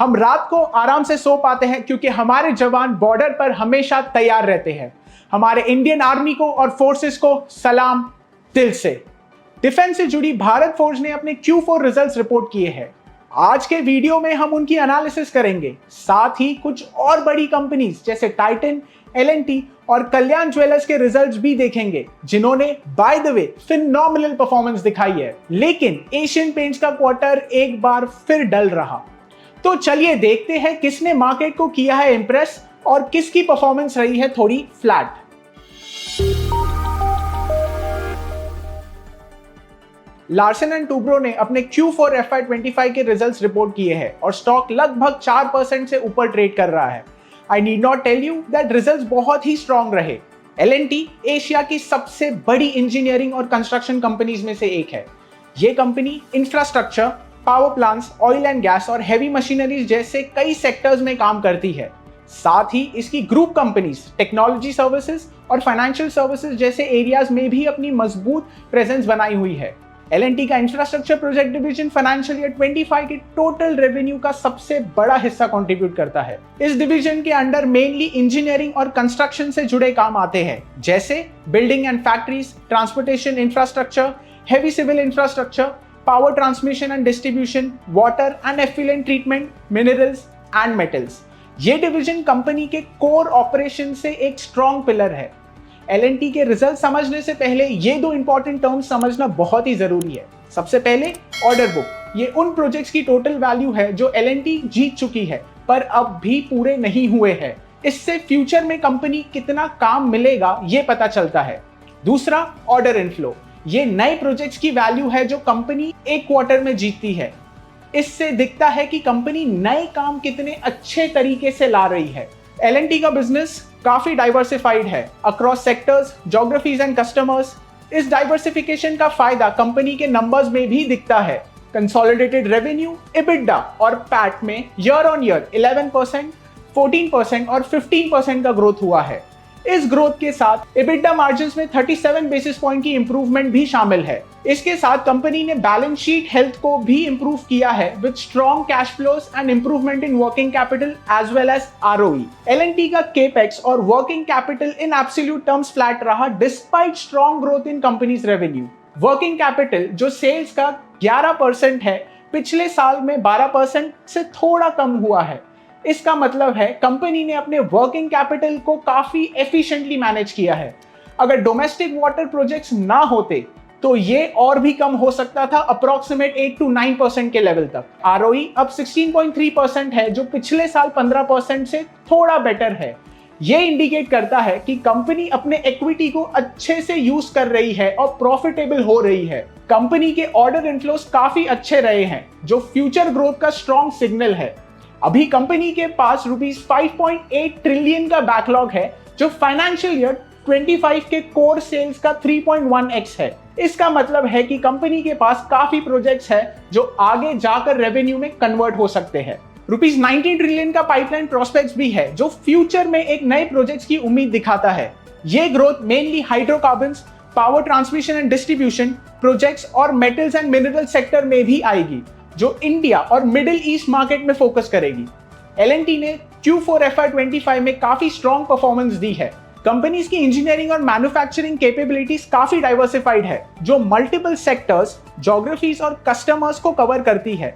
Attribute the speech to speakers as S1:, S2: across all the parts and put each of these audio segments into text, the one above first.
S1: हम रात को आराम से सो पाते हैं क्योंकि हमारे जवान बॉर्डर पर हमेशा तैयार रहते हैं। हमारे इंडियन आर्मी को और फोर्सेस को सलाम दिल से। डिफेंस से जुड़ी भारत फोर्स ने अपने Q4 रिजल्ट्स रिपोर्ट किए हैं। आज के वीडियो में हम उनकी एनालिसिस करेंगे, साथ ही कुछ और बड़ी कंपनीज जैसे टाइटन, L&T और कल्याण ज्वेलर्स के रिजल्ट्स भी देखेंगे, जिन्होंने by the way phenomenal performance दिखाई है। लेकिन एशियन पेंट्स का क्वार्टर एक बार फिर डल रहा। तो चलिए देखते हैं किसने मार्केट को किया है इंप्रेस और किसकी परफॉर्मेंस रही है थोड़ी फ्लैट। लार्सन एंड टूब्रो ने अपने Q4 FY25 के रिजल्ट्स रिपोर्ट किए हैं और स्टॉक लगभग 4% से ऊपर ट्रेड कर रहा है। I need not tell you that results बहुत ही स्ट्रॉन्ग रहे। L&T एशिया की सबसे बड़ी इंजीनियरिंग और कंस्ट्रक्शन कंपनीज में से एक है। ये company infrastructure, power plants, oil and gas और हेवी मशीनरीज जैसे कई सेक्टर्स में काम करती है। साथ ही इसकी ग्रुप कंपनीज टेक्नोलॉजी सर्विसेज और फाइनेंशियल सर्विसेज जैसे एरियाज में भी अपनी मजबूत प्रेजेंस बनाई हुई है। L&T का infrastructure project division financial year 25 के टोटल रेवेन्यू का सबसे बड़ा हिस्सा कंट्रीब्यूट करता है। इस डिवीजन के अंडर मेनली इंजीनियरिंग और कंस्ट्रक्शन से जुड़े काम आते हैं, जैसे building and factories, transportation infrastructure, heavy civil infrastructure, power transmission and distribution, water and effluent treatment, minerals and metals. ये डिवीजन कंपनी के कोर ऑपरेशन से एक स्ट्रॉन्ग पिलर है। L&T के रिजल्ट समझने से पहले ये दो इंपॉर्टेंट टर्म्स समझना बहुत ही जरूरी है। सबसे पहले ऑर्डर बुक। ये उन प्रोजेक्ट्स की टोटल वैल्यू है जो L&T जीत चुकी है पर अब भी पूरे नहीं हुए हैं। इससे फ्यूचर में कंपनी कितना काम मिलेगा ये पता चलता है। दूसरा ऑर्डर इनफ्लो। ये नए प्रोजेक्ट्स की वैल्यू है जो कंपनी एक क्वार्टर में जीतती है। इससे दिखता है कि कंपनी नए काम कितने अच्छे तरीके से ला रही है। L&T का बिजनेस काफी डाइवर्सिफाइड है across sectors, geographies and customers. इस डाइवर्सिफिकेशन का फायदा कंपनी के नंबर्स में भी दिखता है। कंसोलिडेटेड रेवेन्यू, EBITDA और पैट में ईयर ऑन ईयर 11%, 14% और 15% का ग्रोथ हुआ है। इस ग्रोथ के साथ EBITDA मार्जिन्स में 37 बेसिस पॉइंट की इंप्रूवमेंट भी शामिल है। इसके साथ कंपनी ने बैलेंस शीट हेल्थ को भी इंप्रूव किया है with strong cash flows and improvement in working capital as well as ROE। L&T का केपेक्स और working capital in absolute terms flat रहा despite strong growth in company's revenue. Working capital जो sales का 11% है, पिछले साल में 12% से थोड़ा कम हुआ है। इसका मतलब है कंपनी ने अपने वर्किंग कैपिटल को काफी एफिशिएंटली मैनेज किया है। अगर डोमेस्टिक वाटर प्रोजेक्ट्स ना होते तो ये और भी कम हो सकता था, अप्रॉक्सीमेट 8 to 9% के लेवल तक। ROE अब 16.3% है जो पिछले साल 15% से थोड़ा बेटर है। ये इंडिकेट करता है कि कंपनी अपने इक्विटी को अच्छे से यूज कर रही है और प्रॉफिटेबल हो रही है। कंपनी के ऑर्डर इनफ्लोस काफी अच्छे रहे हैं जो फ्यूचर ग्रोथ का स्ट्रॉन्ग सिग्नल है। अभी कंपनी के पास ₹5.8 ट्रिलियन का बैकलॉग है जो फाइनेंशियल ईयर 25 के कोर सेल्स का 3.1x है। इसका मतलब है कि कंपनी के पास काफी प्रोजेक्ट्स है जो आगे जाकर रेवेन्यू में कन्वर्ट हो सकते हैं। ₹19 ट्रिलियन का पाइपलाइन प्रोस्पेक्ट्स भी है जो फ्यूचर में एक नए प्रोजेक्ट्स की उम्मीद दिखाता है। ये growth mainly hydrocarbons, power transmission and distribution projects और मेटल्स एंड मिनरल सेक्टर में भी आएगी, जो इंडिया और मिडिल ईस्ट मार्केट में फोकस करेगी। L&T ने Q4 FY25 में काफी स्ट्रॉन्ग परफॉर्मेंस दी है। कंपनीज की इंजीनियरिंग और मैन्युफैक्चरिंग कैपेबिलिटीज काफी डाइवर्सिफाइड है जो मल्टीपल सेक्टर्स, ज्योग्राफीज और कस्टमर्स को कवर करती है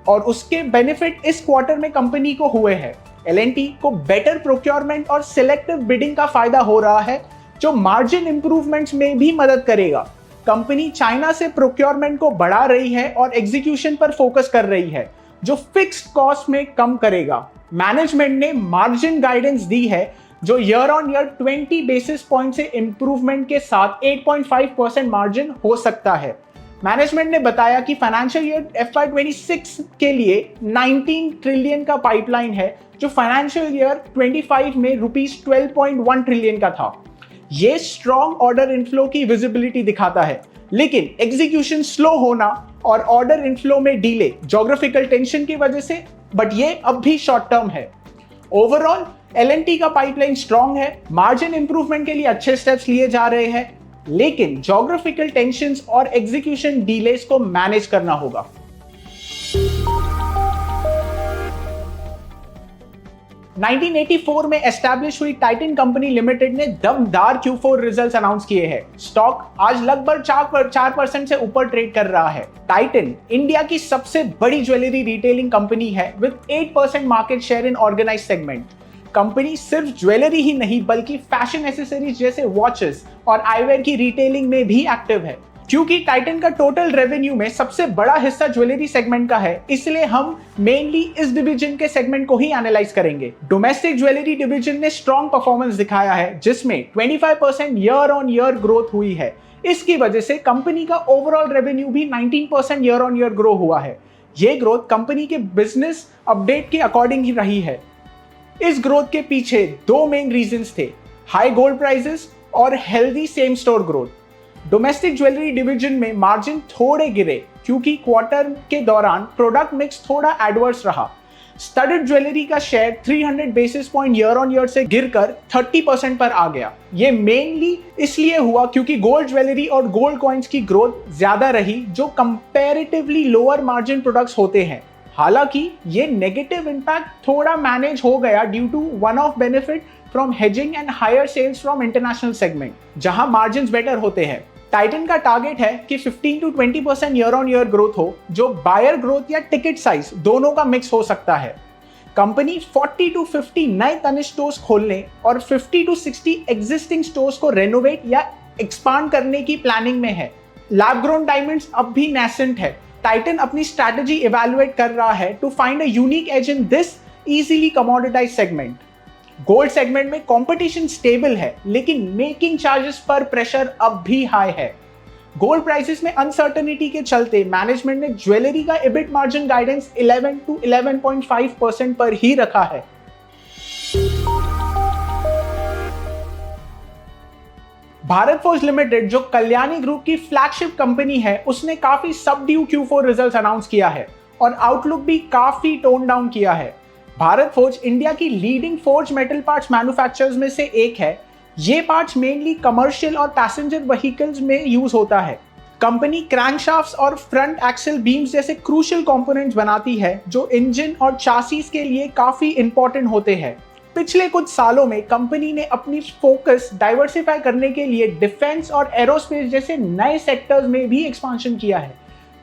S1: और उसके बेनिफिट इस क्वार्टर में कंपनी को हुए हैं। L&T को बेटर प्रोक्योरमेंट और सिलेक्टिव बिडिंग का फायदा हो रहा है जो मार्जिन इंप्रूवमेंट्स में भी मदद करेगा। कंपनी चाइना से प्रोक्योरमेंट को बढ़ा रही है और एग्जीक्यूशन पर फोकस कर रही है जो फिक्स्ड कॉस्ट में कम करेगा। मैनेजमेंट ने मार्जिन गाइडेंस दी है जो year on year 20 basis point से इंप्रूवमेंट के साथ 8.5% मार्जिन हो सकता है। मैनेजमेंट ने बताया कि फाइनेंशियल ईयर FY26 के लिए 19 ट्रिलियन का पाइपलाइन है जो फाइनेंशियल ईयर 25 में ₹12.1 ट्रिलियन का था। ये स्ट्रॉन्ग ऑर्डर इनफ्लो की विजिबिलिटी दिखाता है, लेकिन एग्जीक्यूशन स्लो होना और ऑर्डर इनफ्लो में डिले ज्योग्राफिकल टेंशन की वजह से, बट ये अब भी शॉर्ट टर्म है। ओवरऑल L&T का पाइपलाइन स्ट्रॉन्ग है, मार्जिन इंप्रूवमेंट के लिए अच्छे स्टेप्स लिए जा रहे हैं, लेकिन ज्योग्राफिकल टेंशंस और एग्जीक्यूशन डिलेस को मैनेज करना होगा। 1984 में एस्टैब्लिश हुई टाइटन कंपनी लिमिटेड ने दमदार Q4 रिजल्ट्स अनाउंस किए हैं। स्टॉक आज लगभग 4% से ऊपर ट्रेड कर रहा है। टाइटन इंडिया की सबसे बड़ी ज्वेलरी रिटेलिंग कंपनी है with 8% market share in organised segment. Company सिर्फ ज्वेलरी ही नहीं बल्कि फैशन एसेसरीज जैसे वॉचेस और आईवेयर की रिटेलिंग में भी एक्टिव है। क्योंकि टाइटन का टोटल रेवेन्यू में सबसे बड़ा हिस्सा ज्वेलरी सेगमेंट का है, इसलिए हम मेनली इस डिवीजन के सेगमेंट को ही एनालाइज करेंगे। डोमेस्टिक ज्वेलरी डिवीजन ने स्ट्रॉन्ग परफॉर्मेंस दिखाया है जिसमें 25% ईयर ऑन ईयर ग्रोथ हुई है। इसकी वजह से कंपनी का ओवरऑल रेवेन्यू भी 19% ईयर ऑन ईयर ग्रो हुआ है। ये ग्रोथ कंपनी के बिजनेस अपडेट के अकॉर्डिंग ही रही है। इस ग्रोथ के पीछे दो मेन रीजंस थे, हाई गोल्ड प्राइसेस और healthy same store growth. Domestic jewellery division में मार्जिन थोड़े गिरे क्योंकि क्वार्टर के दौरान प्रोडक्ट मिक्स थोड़ा एडवर्स रहा। स्टडेड ज्वेलरी का share 300 basis point year on year से गिरकर 30% पर आ गया। ये मेनली इसलिए हुआ क्योंकि गोल्ड ज्वेलरी और गोल्ड कॉइन्स की ग्रोथ ज्यादा रही जो कंपैरेटिवली लोअर मार्जिन प्रोडक्ट्स होते हैं। हालांकि ये नेगेटिव इंपैक्ट थोड़ा मैनेज हो गया due to one off benefit from hedging and higher sales from international segment जहां मार्जिन्स बेटर होते हैं। टाइटन का टारगेट है कि 15 to 20% year on year growth हो जो बायर ग्रोथ या टिकट साइज दोनों का मिक्स हो सकता है। कंपनी 40 to 50 नए तनिष्क स्टोर्स खोलने और 50 to 60 एग्जिस्टिंग स्टोर्स को रेनोवेट या एक्सपांड करने की प्लानिंग में है। लैब ग्रोन डायमंड्स अब भी नेसेंट है। टाइटन अपनी स्ट्रैटेजी इवैल्यूएट कर रहा है to find a unique edge in this easily commoditised segment. Gold segment में कंपटीशन स्टेबल है लेकिन मेकिंग चार्जेस पर प्रेशर अब भी हाई है। गोल्ड प्राइसेस में अनसर्टेनिटी के चलते मैनेजमेंट ने ज्वेलरी का EBIT मार्जिन गाइडेंस 11 to 11.5% पर ही रखा है। भारत फोर्ज लिमिटेड जो कल्याणी ग्रुप की फ्लैगशिप कंपनी है उसने काफी सबड्यू Q4 रिजल्ट्स अनाउंस किया है और आउटलुक भी काफी टोन डाउन किया है। भारत फोर्ज इंडिया की leading forge metal parts manufacturers में से एक है। ये पार्ट्स मेनली कमर्शियल और पैसेंजर व्हीकल्स में यूज होता है। कंपनी क्रैंकशाफ्ट्स और फ्रंट एक्सल बीम्स जैसे क्रूशियल कंपोनेंट्स बनाती है जो इंजन और चासीज के लिए काफी इंपॉर्टेंट होते हैं। पिछले कुछ सालों में कंपनी ने अपनी फोकस डाइवर्सिफाई करने के लिए डिफेंस और एरोस्पेस जैसे नए सेक्टर्स में भी एक्सपांशन किया है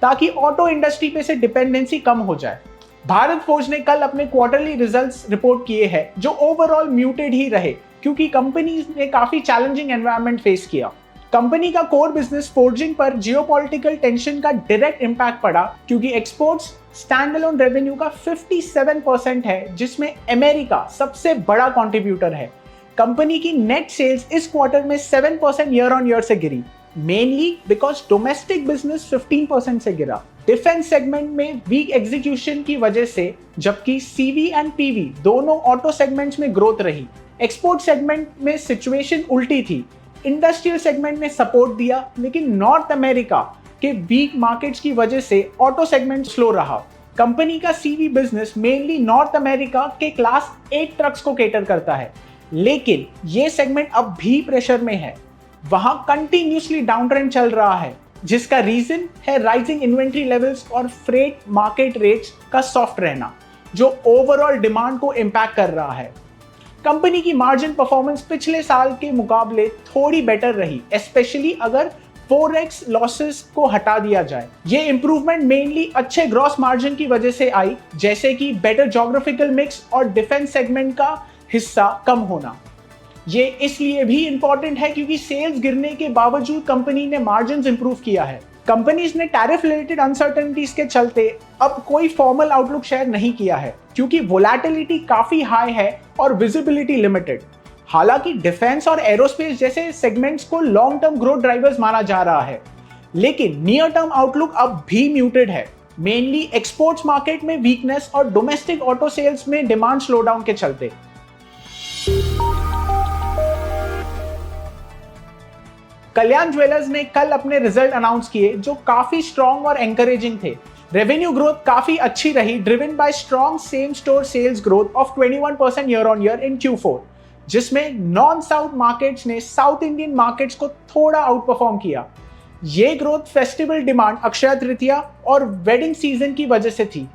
S1: ताकि ऑटो इंडस्ट्री पे से डिपेंडेंसी कम हो जाए। भारत फोर्ज ने कल अपने क्वार्टरली रिजल्ट्स रिपोर्ट किए हैं जो ओवरऑल म्यूटेड ही रहे क्योंकि कंपनी ने काफी चैलेंजिंग एनवायरनमेंट फेस किया। कंपनी का कोर बिजनेस फोर्जिंग पर जियोपॉलिटिकल टेंशन का डायरेक्ट इंपैक्ट पड़ा क्योंकि एक्सपोर्ट्स स्टैंडअलोन रेवेन्यू का 57% है जिसमें अमेरिका सबसे बड़ा कंट्रीब्यूटर है। कंपनी की नेट सेल्स इस क्वार्टर में 7% ईयर ऑन ईयर से गिरी मेनली बिकॉज डोमेस्टिक बिजनेस 15% से गिरा। डिफेंस सेगमेंट में वीक एग्जीक्यूशन की वजह से जबकि सीवी एंड पीवी दोनों ऑटो सेगमेंट्स में ग्रोथ रही। एक्सपोर्ट सेगमेंट में सिचुएशन उल्टी थी। इंडस्ट्रियल सेगमेंट ने सपोर्ट दिया लेकिन नॉर्थ अमेरिका के वीक मार्केट्स की वजह से ऑटो सेगमेंट स्लो रहा। कंपनी का CV business mainly north America के क्लास 8 ट्रक्स को केटर करता है लेकिन ये सेगमेंट अब भी प्रेशर में है। वहां कंटिन्यूसली डाउन ट्रेंड चल रहा है जिसका रीजन है राइजिंग इन्वेंट्री लेवल्स और फ्रेट मार्केट रेट्स का सॉफ्ट रहना जो ओवरऑल डिमांड को इंपैक्ट कर रहा है। कंपनी की मार्जिन परफॉर्मेंस पिछले साल के मुकाबले थोड़ी बेटर रही स्पेशली अगर फोरेक्स लॉसेस को हटा दिया जाए। ये इंप्रूवमेंट मेनली अच्छे ग्रॉस मार्जिन की वजह से आई जैसे कि बेटर ज्योग्राफिकल मिक्स और डिफेंस सेगमेंट का हिस्सा कम होना। ये इसलिए भी इंपॉर्टेंट है क्योंकि सेल्स गिरने के बावजूद कंपनी ने मार्जिन्स इंप्रूव किया है। कंपनीज ने टैरिफ रिलेटेड अनसर्टेनिटीज के चलते अब कोई फॉर्मल आउटलुक शेयर नहीं किया है क्योंकि वोलेटिलिटी काफी हाई है और विजिबिलिटी लिमिटेड। हालांकि डिफेंस और एरोस्पेस जैसे सेगमेंट्स को लॉन्ग टर्म ग्रोथ ड्राइवर्स माना जा रहा है लेकिन नियर टर्म आउटलुक अब भी म्यूटेड है मेनली एक्सपोर्ट्स मार्केट में वीकनेस और डोमेस्टिक ऑटो सेल्स में डिमांड स्लोडाउन के चलते। कल्याण ज्वेलर्स ने कल अपने रिजल्ट अनाउंस किए जो काफी स्ट्रॉन्ग और एंकरेजिंग थे। रेवेन्यू ग्रोथ काफी अच्छी रही driven by strong same store sales growth of 21% year on year in Q4 जिसमें नॉन साउथ मार्केट्स ने साउथ इंडियन मार्केट्स को थोड़ा आउट परफॉर्म किया। ये growth festival demand Akshaya Tritiya और वेडिंग सीजन की वजह से थी।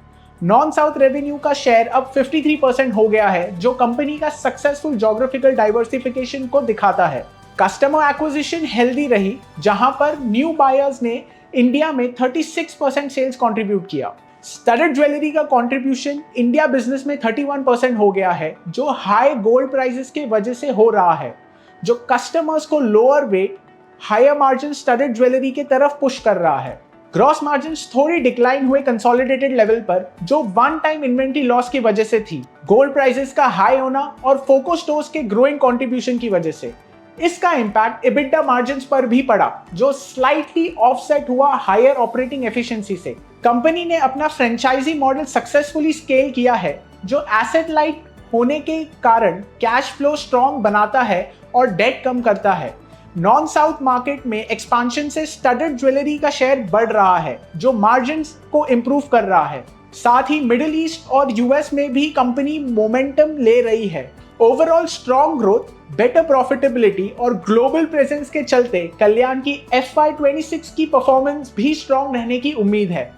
S1: नॉन साउथ रेवेन्यू का शेयर अब 53% हो गया है, जो कंपनी का सक्सेसफुल ज्योग्राफिकल डाइवर्सिफिकेशन को दिखाता है। कस्टमर एक्विजिशन हेल्दी रही, जहां पर न्यू बायर्स ने इंडिया में 36% सेल्स कंट्रीब्यूट किया। स्टडेड ज्वेलरी का कंट्रीब्यूशन इंडिया बिजनेस में 31% हो गया है, जो हाई गोल्ड प्राइसेस के वजह से हो रहा है, जो कस्टमर्स को lower weight higher margin studded jewellery की तरफ पुश कर रहा है। ग्रॉस मार्जिन्स थोड़ी डिक्लाइन हुए कंसोलिडेटेड लेवल पर, जो वन टाइम इन्वेंट्री लॉस की वजह से थी, गोल्ड प्राइसेस का हाई होना और फोकस स्टोर्स के ग्रोइंग कंट्रीब्यूशन की वजह से। इसका इंपैक्ट EBITDA मार्जिन्स पर भी पड़ा, जो स्लाइटली ऑफसेट हुआ हायर ऑपरेटिंग एफिशिएंसी से। कंपनी ने अपना फ्रेंचाइजी मॉडल सक्सेसफुली स्केल किया है, जो एसेट लाइट होने के कारण कैश फ्लो स्ट्रॉन्ग बनाता है और डेट कम करता है। नॉन साउथ मार्केट में एक्सपांशन से स्टडेड ज्वेलरी का शेयर बढ़ रहा है, जो मार्जिन्स को इंप्रूव कर रहा है। साथ ही मिडिल ईस्ट और यूएस में भी कंपनी मोमेंटम ले रही है। Overall strong growth, better profitability और ग्लोबल प्रेजेंस के चलते कल्याण की FY26 की परफॉर्मेंस भी स्ट्रॉन्ग रहने की उम्मीद है।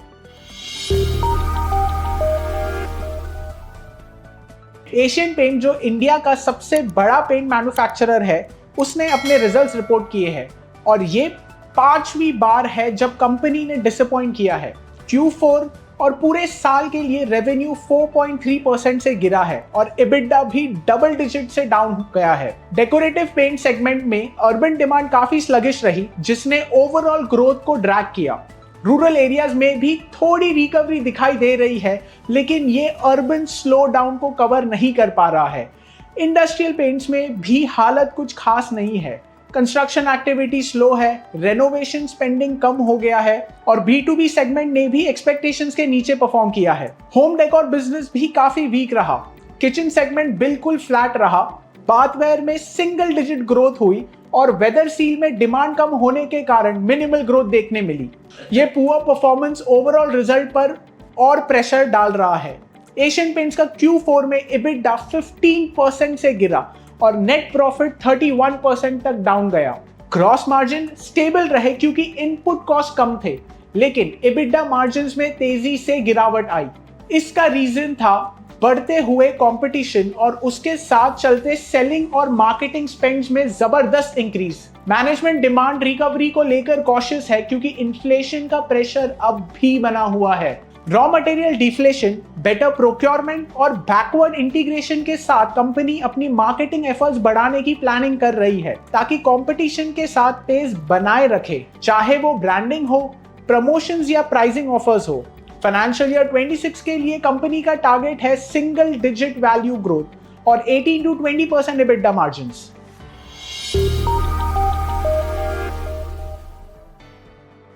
S1: एशियन पेंट, जो इंडिया का सबसे बड़ा पेंट मैन्युफैक्चरर है, उसने अपने रिजल्ट्स रिपोर्ट किए हैं और ये 5वीं बार है जब कंपनी ने डिसअपॉइंट किया है। Q4 और पूरे साल के लिए रेवेन्यू 4.3% से गिरा है और EBITDA भी डबल डिजिट से डाउन गया है। डेकोरेटिव पेंट सेगमेंट में अर्बन डिमांड काफी स्लगिश रही, जिसने ओवरऑल ग्रोथ को ड्रैग किया। रूरल एरियाज में भी थोड़ी रिकवरी दिखाई दे रही है, लेकिन ये अर्बन स्लो डाउन को कवर नहीं कर पा रहा है। इंडस्ट्रियल पेंट्स में भी हालत कुछ खास नहीं है। कंस्ट्रक्शन एक्टिविटी स्लो है, रेनोवेशन स्पेंडिंग कम हो गया है और B2B सेगमेंट ने भी एक्सपेक्टेशंस के नीचे परफॉर्म किया है। होम डेकोर बिजनेस भी काफी वीक रहा। किचन सेगमेंट बिल्कुल फ्लैट रहा। बाथवेयर में सिंगल डिजिट ग्रोथ हुई और वेदर सील में डिमांड कम होने के कारण मिनिमल ग्रोथ देखने मिली। ये पुअर परफॉर्मेंस ओवरऑल रिजल्ट पर और प्रेशर डाल रहा है। एशियन पेंट्स का Q4 में EBITDA 15% से गिरा और नेट प्रॉफिट 31% तक डाउन गया। ग्रॉस मार्जिन स्टेबल रहे क्योंकि इनपुट कॉस्ट कम थे, लेकिन EBITDA मार्जिन्स में तेजी से गिरावट आई। इसका रीजन था बढ़ते हुए कंपटीशन और उसके साथ चलते सेलिंग और मार्केटिंग स्पेंड्स में जबरदस्त इंक्रीज। मैनेजमेंट डिमांड रिकवरी को लेकर कॉशियस है क्योंकि इन्फ्लेशन का प्रेशर अब भी बना हुआ है। Raw material deflation, better procurement और बैकवर्ड इंटीग्रेशन के साथ कंपनी अपनी मार्केटिंग एफर्ट्स बढ़ाने की प्लानिंग कर रही है, ताकि कंपटीशन के साथ पेस बनाए रखे, चाहे वो ब्रांडिंग हो, प्रमोशंस या प्राइसिंग ऑफर्स हो। फाइनेंशियल ईयर 26 के लिए कंपनी का टारगेट है सिंगल डिजिट वैल्यू ग्रोथ और 18 to 20% EBITDA margins.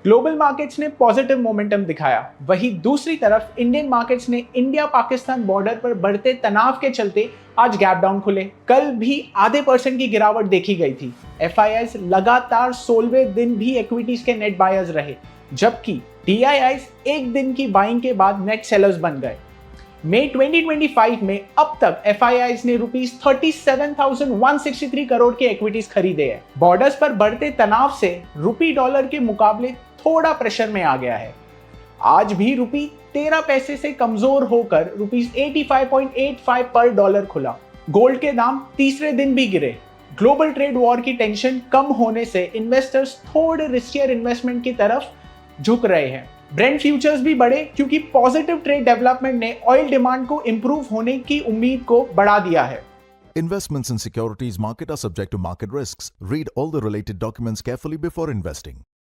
S1: Global markets ने पॉजिटिव मोमेंटम दिखाया, वहीं दूसरी तरफ इंडियन मार्केट्स ने इंडिया पाकिस्तान बॉर्डर पर बढ़ते तनाव के चलते आज गैप डाउन खुले। कल भी आधे % की गिरावट देखी गई थी। FIIs लगातार 16वें दिन भी इक्विटीज के नेट बायर्स रहे, जबकि DIIs एक दिन की बाइंग के बाद नेट सेलर्स बन गए। मई 2025 में अब तक FIIs ने ₹37,163 करोड़ के इक्विटीज खरीदे हैं। बॉर्डर्स पर बढ़ते तनाव से रुपी डॉलर के मुकाबले थोड़ा प्रेशर में आ गया है। आज भी रुपी 13 पैसे से कमजोर होकर ₹85.85 पर डॉलर खुला। गोल्ड के दाम तीसरे दिन भी गिरे। ग्लोबल ट्रेड वॉर की टेंशन कम होने से इन्वेस्टर्स थोड़े रिस्कियर इन्वेस्टमेंट की तरफ झुक रहे हैं। ब्रेंट फ्यूचर्स भी बढ़े क्योंकि पॉजिटिव ट्रेड डेवलपमेंट ने ऑयल डिमांड को इंप्रूव होने की उम्मीद को बढ़ा दिया है।
S2: Investments in securities market are subject to market risks. Read all the related documents carefully before investing.